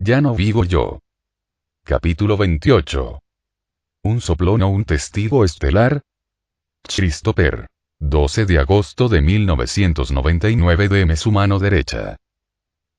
Ya no vivo yo. Capítulo 28. ¿Un soplón o un testigo estelar? Christopher. 12 de agosto de 1999 DM su mano derecha.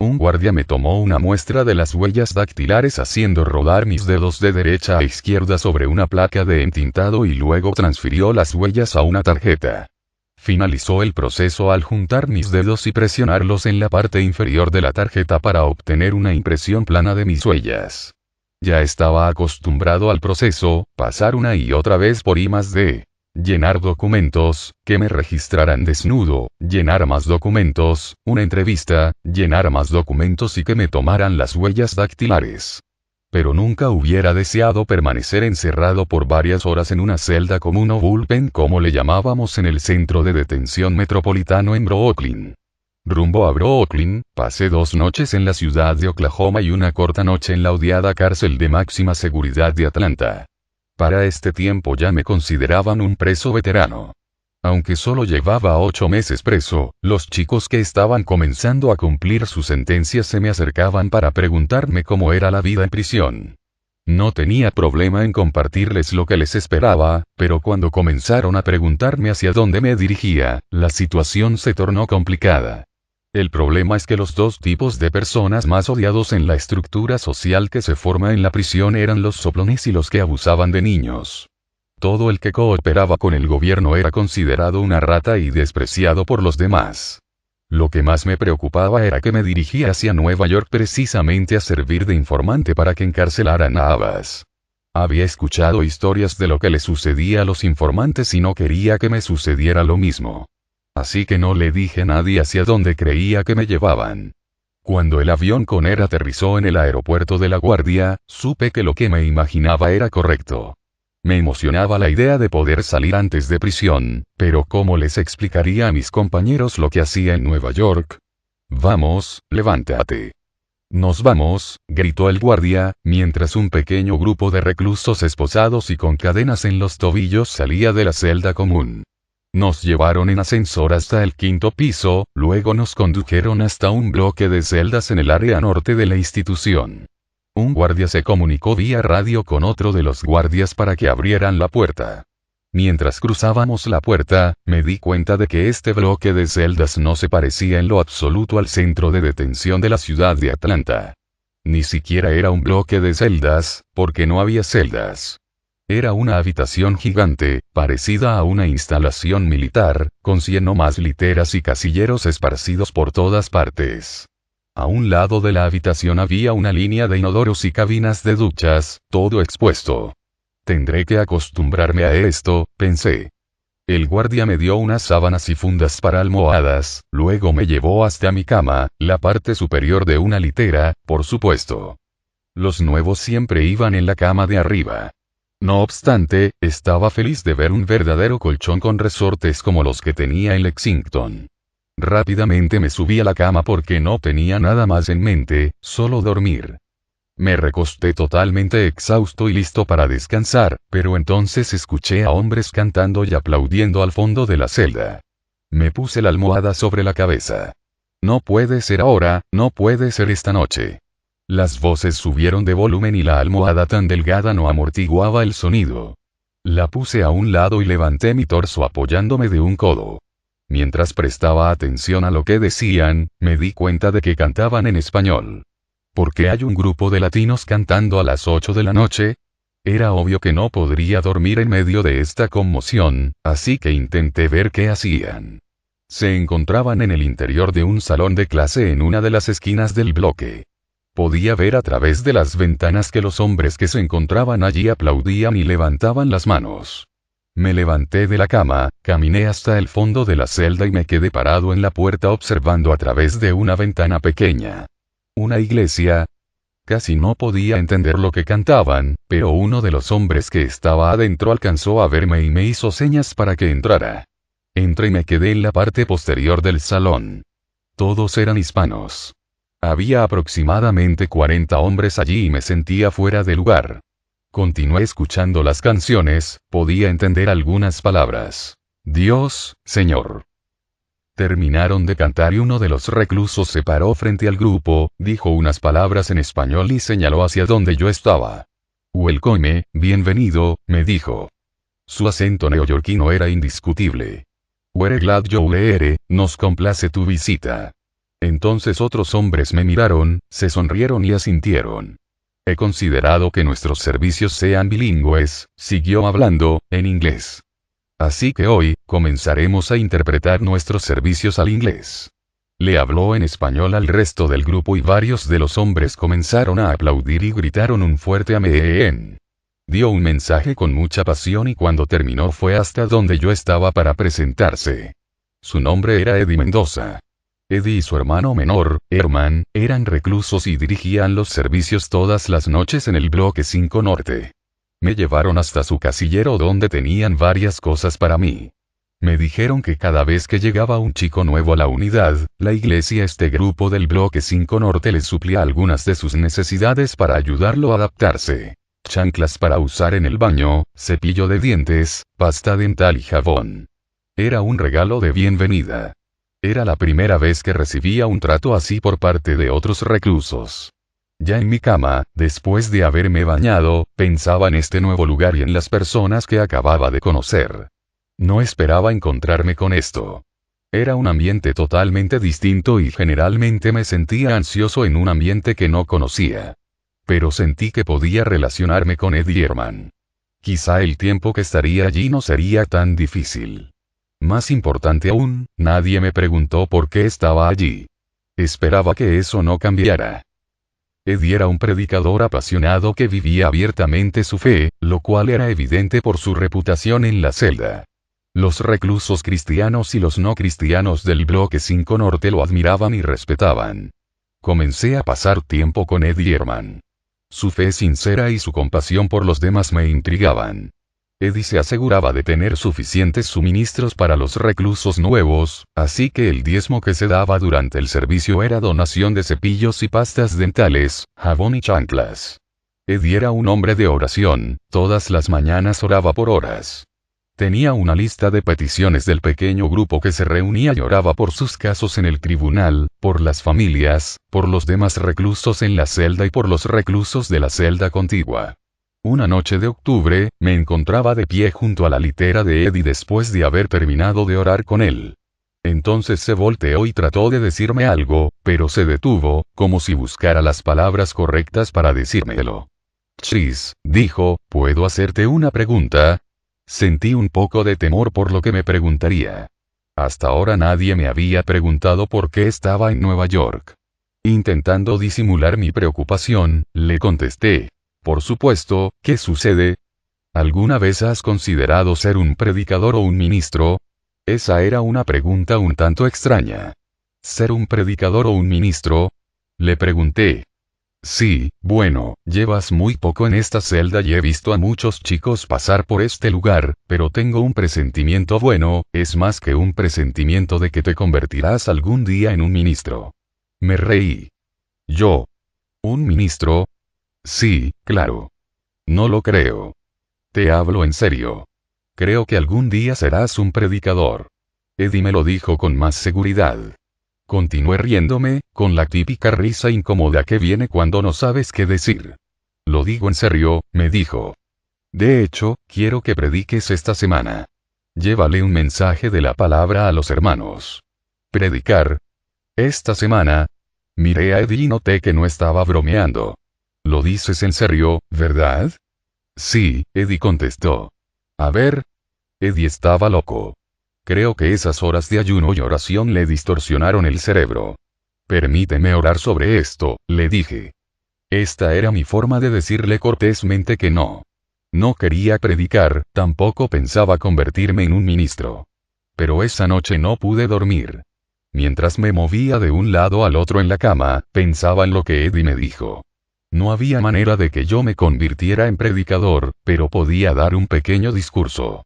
Un guardia me tomó una muestra de las huellas dactilares haciendo rodar mis dedos de derecha a izquierda sobre una placa de entintado y luego transfirió las huellas a una tarjeta. Finalizó el proceso al juntar mis dedos y presionarlos en la parte inferior de la tarjeta para obtener una impresión plana de mis huellas. Ya estaba acostumbrado al proceso, pasar una y otra vez por I+D. Llenar documentos, que me registraran desnudo, llenar más documentos, una entrevista, llenar más documentos y que me tomaran las huellas dactilares. Pero nunca hubiera deseado permanecer encerrado por varias horas en una celda común o bullpen como le llamábamos en el centro de detención metropolitano en Brooklyn. Rumbo a Brooklyn, pasé 2 noches en la ciudad de Oklahoma y una corta noche en la odiada cárcel de máxima seguridad de Atlanta. Para este tiempo ya me consideraban un preso veterano. Aunque solo llevaba 8 meses preso, los chicos que estaban comenzando a cumplir su sentencia se me acercaban para preguntarme cómo era la vida en prisión. No tenía problema en compartirles lo que les esperaba, pero cuando comenzaron a preguntarme hacia dónde me dirigía, la situación se tornó complicada. El problema es que los 2 tipos de personas más odiados en la estructura social que se forma en la prisión eran los soplones y los que abusaban de niños. Todo el que cooperaba con el gobierno era considerado una rata y despreciado por los demás. Lo que más me preocupaba era que me dirigía hacia Nueva York precisamente a servir de informante para que encarcelaran a Abbas. Había escuchado historias de lo que le sucedía a los informantes y no quería que me sucediera lo mismo. Así que no le dije a nadie hacia dónde creía que me llevaban. Cuando el avión con Air aterrizó en el aeropuerto de La Guardia, supe que lo que me imaginaba era correcto. Me emocionaba la idea de poder salir antes de prisión, pero ¿cómo les explicaría a mis compañeros lo que hacía en Nueva York? Vamos, levántate. Nos vamos, gritó el guardia, mientras un pequeño grupo de reclusos esposados y con cadenas en los tobillos salía de la celda común. Nos llevaron en ascensor hasta el 5º piso, luego nos condujeron hasta un bloque de celdas en el área norte de la institución. Un guardia se comunicó vía radio con otro de los guardias para que abrieran la puerta. Mientras cruzábamos la puerta, me di cuenta de que este bloque de celdas no se parecía en lo absoluto al centro de detención de la ciudad de Atlanta. Ni siquiera era un bloque de celdas, porque no había celdas. Era una habitación gigante, parecida a una instalación militar, con 100 o más literas y casilleros esparcidos por todas partes. A un lado de la habitación había una línea de inodoros y cabinas de duchas, todo expuesto. Tendré que acostumbrarme a esto, pensé. El guardia me dio unas sábanas y fundas para almohadas, luego me llevó hasta mi cama, la parte superior de una litera, por supuesto. Los nuevos siempre iban en la cama de arriba. No obstante, estaba feliz de ver un verdadero colchón con resortes como los que tenía en Lexington. Rápidamente me subí a la cama porque no tenía nada más en mente, solo dormir. Me recosté totalmente exhausto y listo para descansar, pero entonces escuché a hombres cantando y aplaudiendo al fondo de la celda. Me puse la almohada sobre la cabeza. No puede ser ahora, no puede ser esta noche. Las voces subieron de volumen y la almohada tan delgada no amortiguaba el sonido. La puse a un lado y levanté mi torso apoyándome de un codo. Mientras prestaba atención a lo que decían, me di cuenta de que cantaban en español. ¿Por qué hay un grupo de latinos cantando a las 8 de la noche? Era obvio que no podría dormir en medio de esta conmoción, así que intenté ver qué hacían. Se encontraban en el interior de un salón de clase en una de las esquinas del bloque. Podía ver a través de las ventanas que los hombres que se encontraban allí aplaudían y levantaban las manos. Me levanté de la cama, caminé hasta el fondo de la celda y me quedé parado en la puerta observando a través de una ventana pequeña. ¿Una iglesia? Casi no podía entender lo que cantaban, pero uno de los hombres que estaba adentro alcanzó a verme y me hizo señas para que entrara. Entré y me quedé en la parte posterior del salón. Todos eran hispanos. Había aproximadamente 40 hombres allí y me sentía fuera de lugar. Continué escuchando las canciones, podía entender algunas palabras. Dios, Señor. Terminaron de cantar y uno de los reclusos se paró frente al grupo, dijo unas palabras en español y señaló hacia donde yo estaba. Welcome, bienvenido, me dijo. Su acento neoyorquino era indiscutible. We're glad you're here, nos complace tu visita. Entonces otros hombres me miraron, se sonrieron y asintieron. He considerado que nuestros servicios sean bilingües, siguió hablando, en inglés. Así que hoy, comenzaremos a interpretar nuestros servicios al inglés. Le habló en español al resto del grupo y varios de los hombres comenzaron a aplaudir y gritaron un fuerte amén. Dio un mensaje con mucha pasión y cuando terminó fue hasta donde yo estaba para presentarse. Su nombre era Eddie Mendoza. Eddie y su hermano menor, Herman, eran reclusos y dirigían los servicios todas las noches en el bloque 5 Norte. Me llevaron hasta su casillero donde tenían varias cosas para mí. Me dijeron que cada vez que llegaba un chico nuevo a la unidad, la iglesia este grupo del bloque 5 Norte le suplía algunas de sus necesidades para ayudarlo a adaptarse. Chanclas para usar en el baño, cepillo de dientes, pasta dental y jabón. Era un regalo de bienvenida. Era la primera vez que recibía un trato así por parte de otros reclusos. Ya en mi cama, después de haberme bañado, pensaba en este nuevo lugar y en las personas que acababa de conocer. No esperaba encontrarme con esto. Era un ambiente totalmente distinto y generalmente me sentía ansioso en un ambiente que no conocía. Pero sentí que podía relacionarme con Eddie y Herman. Quizá el tiempo que estaría allí no sería tan difícil. Más importante aún, nadie me preguntó por qué estaba allí. Esperaba que eso no cambiara. Eddie era un predicador apasionado que vivía abiertamente su fe, lo cual era evidente por su reputación en la celda. Los reclusos cristianos y los no cristianos del bloque 5 Norte lo admiraban y respetaban. Comencé a pasar tiempo con Eddie y Herman. Su fe sincera y su compasión por los demás me intrigaban. Eddie se aseguraba de tener suficientes suministros para los reclusos nuevos, así que el diezmo que se daba durante el servicio era donación de cepillos y pastas dentales, jabón y chanclas. Eddie era un hombre de oración, todas las mañanas oraba por horas. Tenía una lista de peticiones del pequeño grupo que se reunía y oraba por sus casos en el tribunal, por las familias, por los demás reclusos en la celda y por los reclusos de la celda contigua. Una noche de octubre, me encontraba de pie junto a la litera de Eddie después de haber terminado de orar con él. Entonces se volteó y trató de decirme algo, pero se detuvo, como si buscara las palabras correctas para decírmelo. Chris, dijo, ¿puedo hacerte una pregunta? Sentí un poco de temor por lo que me preguntaría. Hasta ahora nadie me había preguntado por qué estaba en Nueva York. Intentando disimular mi preocupación, le contesté. Por supuesto, ¿qué sucede? ¿Alguna vez has considerado ser un predicador o un ministro? Esa era una pregunta un tanto extraña. ¿Ser un predicador o un ministro? Le pregunté. Sí, bueno, llevas muy poco en esta celda y he visto a muchos chicos pasar por este lugar, pero tengo un presentimiento bueno, es más que un presentimiento de que te convertirás algún día en un ministro. Me reí. Yo. ¿Un ministro? Sí, claro. No lo creo. Te hablo en serio. Creo que algún día serás un predicador. Eddie me lo dijo con más seguridad. Continué riéndome, con la típica risa incómoda que viene cuando no sabes qué decir. Lo digo en serio, me dijo. De hecho, quiero que prediques esta semana. Llévale un mensaje de la palabra a los hermanos. ¿Predicar? Esta semana. Miré a Eddie y noté que no estaba bromeando. ¿Lo dices en serio, verdad? Sí, Eddie contestó. A ver. Eddie estaba loco. Creo que esas horas de ayuno y oración le distorsionaron el cerebro. Permíteme orar sobre esto, le dije. Esta era mi forma de decirle cortésmente que no. No quería predicar, tampoco pensaba convertirme en un ministro. Pero esa noche no pude dormir. Mientras me movía de un lado al otro en la cama, pensaba en lo que Eddie me dijo. No había manera de que yo me convirtiera en predicador, pero podía dar un pequeño discurso.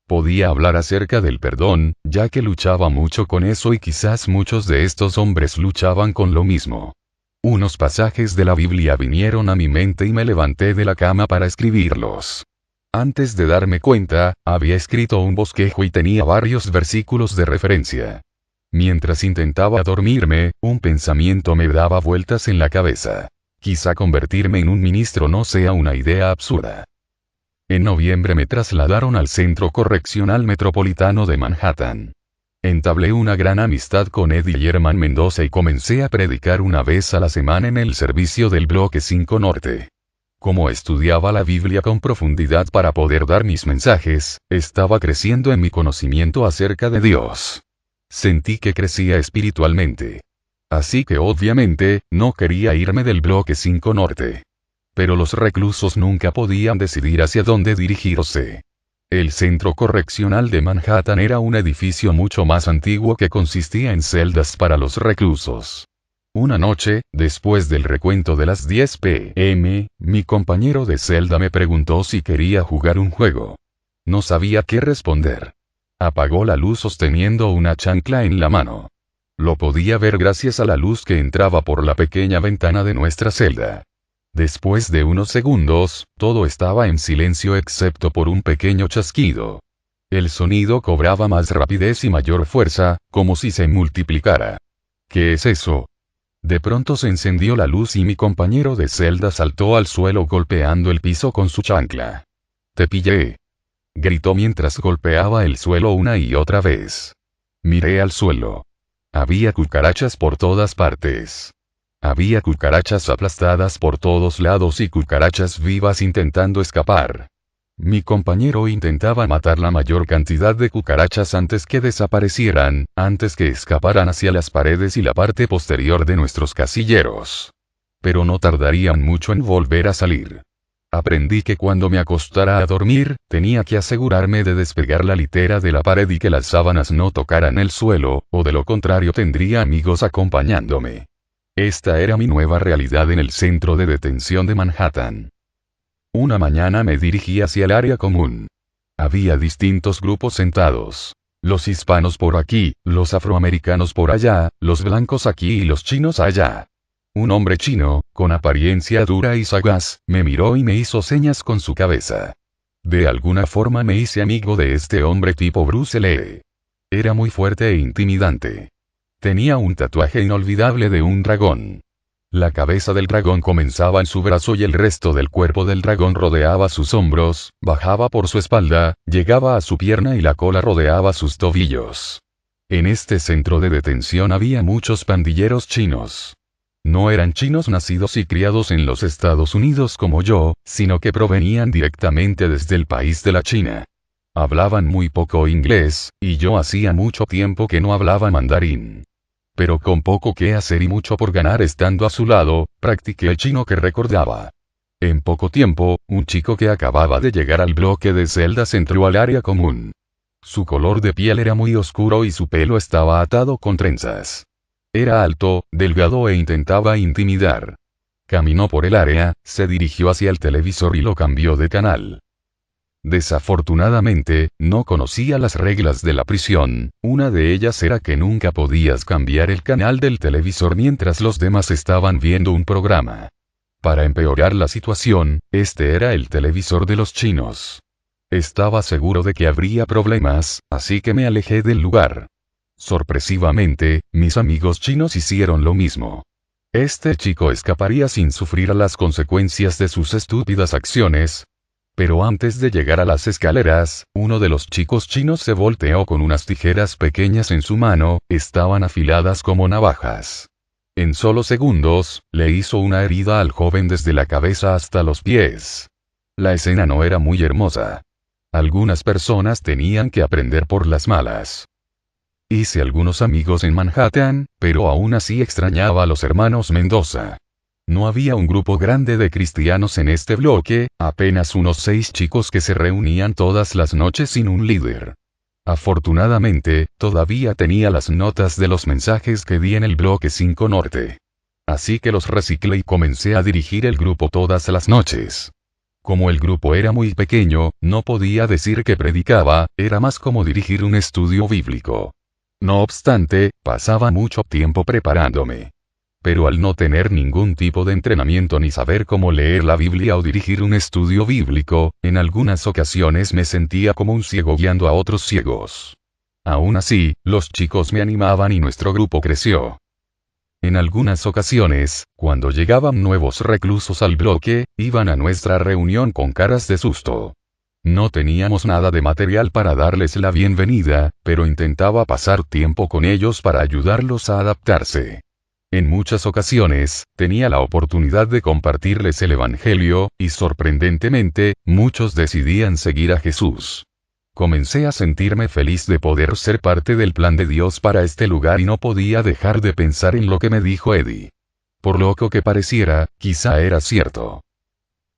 Podía hablar acerca del perdón, ya que luchaba mucho con eso y quizás muchos de estos hombres luchaban con lo mismo. Unos pasajes de la Biblia vinieron a mi mente y me levanté de la cama para escribirlos. Antes de darme cuenta, había escrito un bosquejo y tenía varios versículos de referencia. Mientras intentaba dormirme, un pensamiento me daba vueltas en la cabeza. Quizá convertirme en un ministro no sea una idea absurda. En noviembre me trasladaron al Centro Correccional Metropolitano de Manhattan. Entablé una gran amistad con Eddie Yerman Mendoza y comencé a predicar una vez a la semana en el servicio del Bloque 5 Norte. Como estudiaba la Biblia con profundidad para poder dar mis mensajes, estaba creciendo en mi conocimiento acerca de Dios. Sentí que crecía espiritualmente. Así que obviamente, no quería irme del Bloque 5 Norte. Pero los reclusos nunca podían decidir hacia dónde dirigirse. El Centro Correccional de Manhattan era un edificio mucho más antiguo que consistía en celdas para los reclusos. Una noche, después del recuento de las 10 p.m., mi compañero de celda me preguntó si quería jugar un juego. No sabía qué responder. Apagó la luz sosteniendo una chancla en la mano. Lo podía ver gracias a la luz que entraba por la pequeña ventana de nuestra celda. Después de unos segundos, todo estaba en silencio excepto por un pequeño chasquido. El sonido cobraba más rapidez y mayor fuerza, como si se multiplicara. ¿Qué es eso? De pronto se encendió la luz y mi compañero de celda saltó al suelo golpeando el piso con su chancla. «¡Te pillé!», gritó mientras golpeaba el suelo una y otra vez. Miré al suelo. Había cucarachas por todas partes. Había cucarachas aplastadas por todos lados y cucarachas vivas intentando escapar. Mi compañero intentaba matar la mayor cantidad de cucarachas antes que desaparecieran, antes que escaparan hacia las paredes y la parte posterior de nuestros casilleros. Pero no tardarían mucho en volver a salir. Aprendí que cuando me acostara a dormir, tenía que asegurarme de despegar la litera de la pared y que las sábanas no tocaran el suelo, o de lo contrario tendría amigos acompañándome. Esta era mi nueva realidad en el centro de detención de Manhattan. Una mañana me dirigí hacia el área común. Había distintos grupos sentados. Los hispanos por aquí, los afroamericanos por allá, los blancos aquí y los chinos allá. Un hombre chino, con apariencia dura y sagaz, me miró y me hizo señas con su cabeza. De alguna forma me hice amigo de este hombre tipo Bruce Lee. Era muy fuerte e intimidante. Tenía un tatuaje inolvidable de un dragón. La cabeza del dragón comenzaba en su brazo y el resto del cuerpo del dragón rodeaba sus hombros, bajaba por su espalda, llegaba a su pierna y la cola rodeaba sus tobillos. En este centro de detención había muchos pandilleros chinos. No eran chinos nacidos y criados en los Estados Unidos como yo, sino que provenían directamente desde el país de la China. Hablaban muy poco inglés, y yo hacía mucho tiempo que no hablaba mandarín. Pero con poco que hacer y mucho por ganar estando a su lado, practiqué el chino que recordaba. En poco tiempo, un chico que acababa de llegar al bloque de celdas entró al área común. Su color de piel era muy oscuro y su pelo estaba atado con trenzas. Era alto, delgado e intentaba intimidar. Caminó por el área, se dirigió hacia el televisor y lo cambió de canal. Desafortunadamente, no conocía las reglas de la prisión, una de ellas era que nunca podías cambiar el canal del televisor mientras los demás estaban viendo un programa. Para empeorar la situación, este era el televisor de los chinos. Estaba seguro de que habría problemas, así que me alejé del lugar. Sorpresivamente, mis amigos chinos hicieron lo mismo. Este chico escaparía sin sufrir las consecuencias de sus estúpidas acciones. Pero antes de llegar a las escaleras, uno de los chicos chinos se volteó con unas tijeras pequeñas en su mano, estaban afiladas como navajas. En solo segundos, le hizo una herida al joven desde la cabeza hasta los pies. La escena no era muy hermosa. Algunas personas tenían que aprender por las malas. Hice algunos amigos en Manhattan, pero aún así extrañaba a los hermanos Mendoza. No había un grupo grande de cristianos en este bloque, apenas unos 6 chicos que se reunían todas las noches sin un líder. Afortunadamente, todavía tenía las notas de los mensajes que di en el bloque 5 Norte. Así que los reciclé y comencé a dirigir el grupo todas las noches. Como el grupo era muy pequeño, no podía decir que predicaba, era más como dirigir un estudio bíblico. No obstante, pasaba mucho tiempo preparándome. Pero al no tener ningún tipo de entrenamiento ni saber cómo leer la Biblia o dirigir un estudio bíblico, en algunas ocasiones me sentía como un ciego guiando a otros ciegos. Aún así, los chicos me animaban y nuestro grupo creció. En algunas ocasiones, cuando llegaban nuevos reclusos al bloque, iban a nuestra reunión con caras de susto. No teníamos nada de material para darles la bienvenida, pero intentaba pasar tiempo con ellos para ayudarlos a adaptarse. En muchas ocasiones, tenía la oportunidad de compartirles el Evangelio, y sorprendentemente, muchos decidían seguir a Jesús. Comencé a sentirme feliz de poder ser parte del plan de Dios para este lugar y no podía dejar de pensar en lo que me dijo Eddie. Por loco que pareciera, quizá era cierto.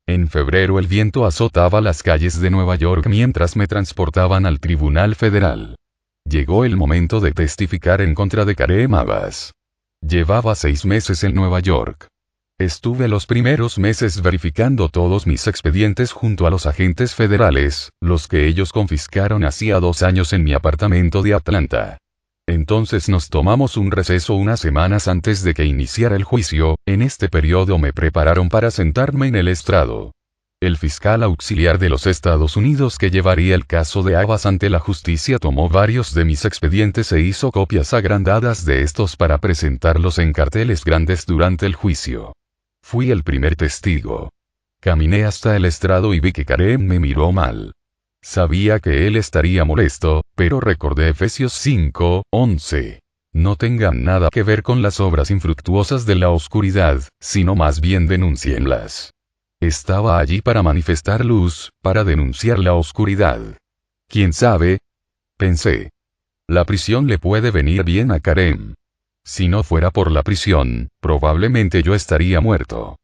En febrero el viento azotaba las calles de Nueva York mientras me transportaban al Tribunal Federal. Llegó el momento de testificar en contra de Kareem Abbas. Llevaba 6 meses en Nueva York. Estuve los primeros meses verificando todos mis expedientes junto a los agentes federales, los que ellos confiscaron hacía 2 años en mi apartamento de Atlanta. Entonces nos tomamos un receso unas semanas antes de que iniciara el juicio. En este periodo me prepararon para sentarme en el estrado. El fiscal auxiliar de los Estados Unidos que llevaría el caso de Abbas ante la justicia tomó varios de mis expedientes e hizo copias agrandadas de estos para presentarlos en carteles grandes durante el juicio. Fui el primer testigo. Caminé hasta el estrado y vi que Kareem me miró mal. Sabía que él estaría molesto, pero recordé Efesios 5:11. No tengan nada que ver con las obras infructuosas de la oscuridad, sino más bien denúncienlas. Estaba allí para manifestar luz, para denunciar la oscuridad. ¿Quién sabe? Pensé. La prisión le puede venir bien a Kareem. Si no fuera por la prisión, probablemente yo estaría muerto.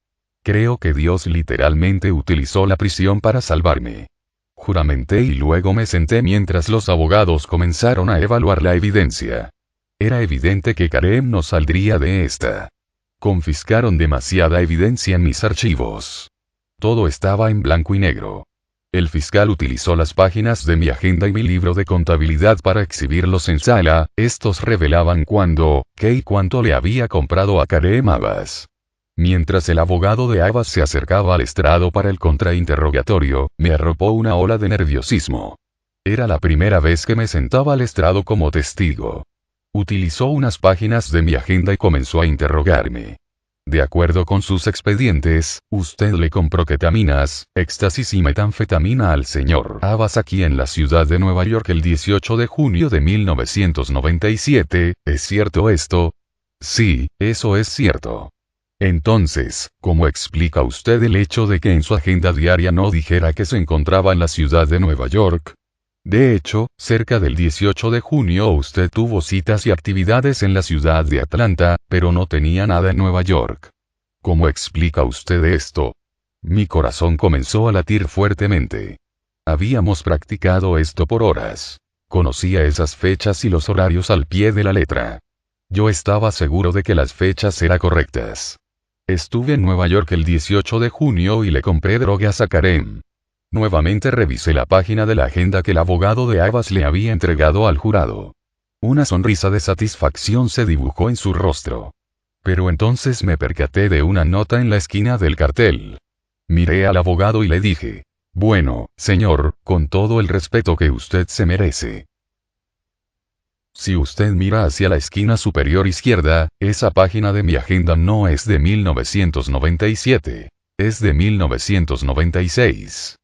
Creo que Dios literalmente utilizó la prisión para salvarme. Juramenté y luego me senté mientras los abogados comenzaron a evaluar la evidencia. Era evidente que Kareem no saldría de esta. Confiscaron demasiada evidencia en mis archivos. Todo estaba en blanco y negro. El fiscal utilizó las páginas de mi agenda y mi libro de contabilidad para exhibirlos en sala. Estos revelaban cuándo, qué y cuánto le había comprado a Kareem Abbas. Mientras el abogado de Abbas se acercaba al estrado para el contrainterrogatorio, me arropó una ola de nerviosismo. Era la primera vez que me sentaba al estrado como testigo. Utilizó unas páginas de mi agenda y comenzó a interrogarme. De acuerdo con sus expedientes, usted le compró ketaminas, éxtasis y metanfetamina al señor Abbas aquí en la ciudad de Nueva York el 18 de junio de 1997, ¿es cierto esto? Sí, eso es cierto. Entonces, ¿cómo explica usted el hecho de que en su agenda diaria no dijera que se encontraba en la ciudad de Nueva York? De hecho, cerca del 18 de junio usted tuvo citas y actividades en la ciudad de Atlanta, pero no tenía nada en Nueva York. ¿Cómo explica usted esto? Mi corazón comenzó a latir fuertemente. Habíamos practicado esto por horas. Conocía esas fechas y los horarios al pie de la letra. Yo estaba seguro de que las fechas eran correctas. Estuve en Nueva York el 18 de junio y le compré drogas a Kareem. Nuevamente revisé la página de la agenda que el abogado de Abbas le había entregado al jurado. Una sonrisa de satisfacción se dibujó en su rostro. Pero entonces me percaté de una nota en la esquina del cartel. Miré al abogado y le dije: bueno, señor, con todo el respeto que usted se merece. Si usted mira hacia la esquina superior izquierda, esa página de mi agenda no es de 1997, es de 1996.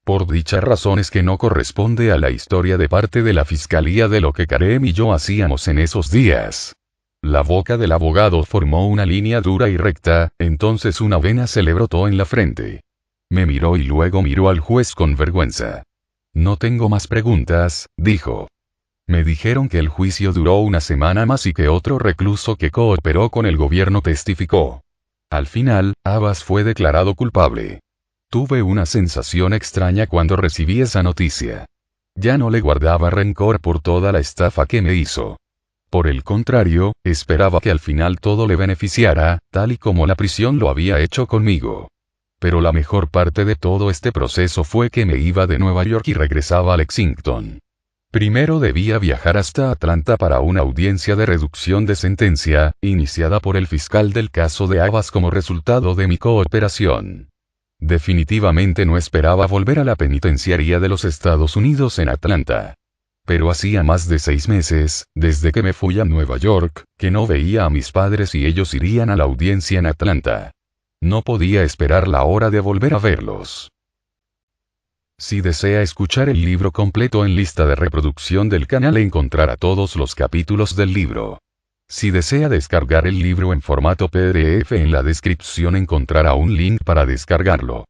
Por dicha razón es que no corresponde a la historia de parte de la fiscalía de lo que Kareem y yo hacíamos en esos días. La boca del abogado formó una línea dura y recta, entonces una vena se le brotó en la frente. Me miró y luego miró al juez con vergüenza. No tengo más preguntas, dijo. Me dijeron que el juicio duró una semana más y que otro recluso que cooperó con el gobierno testificó. Al final, Abbas fue declarado culpable. Tuve una sensación extraña cuando recibí esa noticia. Ya no le guardaba rencor por toda la estafa que me hizo. Por el contrario, esperaba que al final todo le beneficiara, tal y como la prisión lo había hecho conmigo. Pero la mejor parte de todo este proceso fue que me iba de Nueva York y regresaba a Lexington. Primero debía viajar hasta Atlanta para una audiencia de reducción de sentencia, iniciada por el fiscal del caso de Abbas como resultado de mi cooperación. Definitivamente no esperaba volver a la penitenciaría de los Estados Unidos en Atlanta. Pero hacía más de 6 meses, desde que me fui a Nueva York, que no veía a mis padres y ellos irían a la audiencia en Atlanta. No podía esperar la hora de volver a verlos. Si desea escuchar el libro completo en lista de reproducción del canal encontrará todos los capítulos del libro. Si desea descargar el libro en formato PDF en la descripción encontrará un link para descargarlo.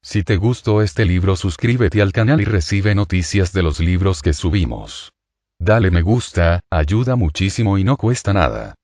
Si te gustó este libro suscríbete al canal y recibe noticias de los libros que subimos. Dale me gusta, ayuda muchísimo y no cuesta nada.